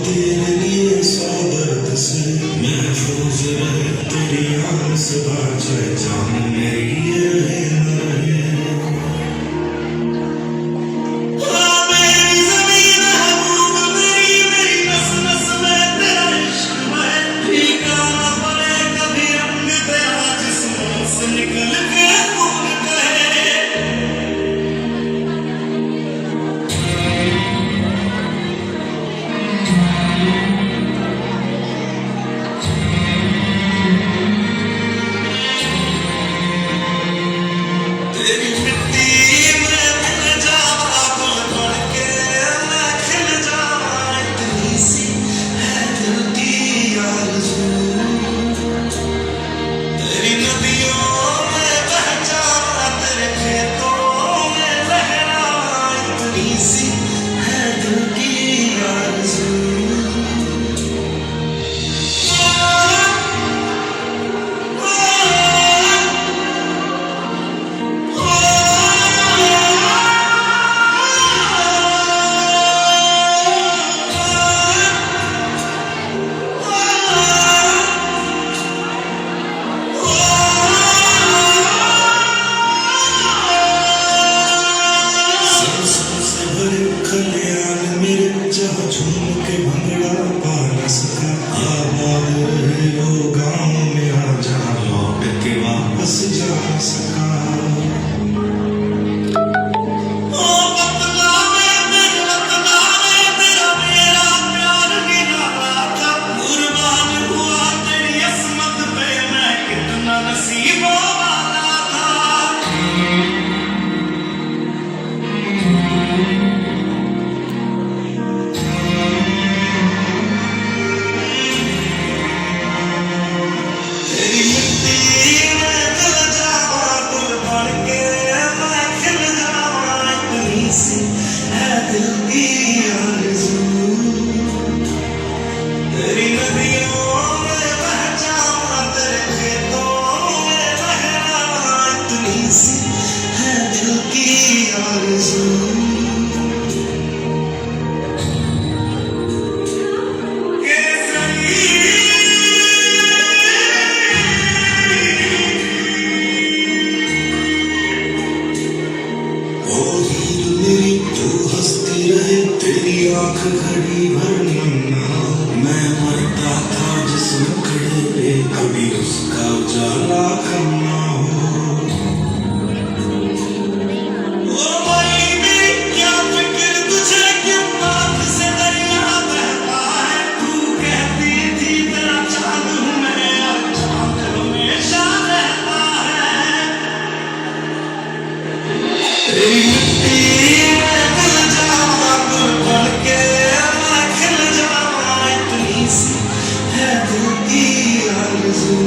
तेरे लिए सौ दर्द से महफूज रहे तेरी आन से बाजे जान मेरी ये रहे न रहे। तेरी मिट्टी में मिल जावा गुल बन के मैं खिल जावा इतनी सी है दिल की आरज़ू। तेरी नदियों में बह जावा तेरे खेतों में लहरावा इतनी सी है दिल की आरज़ू। जहाँ झूम के भंगड़ा पा न सका आबाद रहे वो गाँव मेरा जहाँ लौट के वापस जा न सका। तेरी नदियों में बह जावा तेरे खेतों में लहरावा इतनी सी है दिल की आरज़ू। तेरी आँख घड़ी भर नन्ना मैं मरता था जिस मुखड़े पे कभी उसका उजाला करना हो। ओ भाई मेरी क्या फिक्र तुझे क्यों आँख से दरिया बहता है तू कहती थी तेरा चाँद हूँ मैं और चाँद हमेशा रहता है। तेरी मिट्टी है दिल की आरज़ू।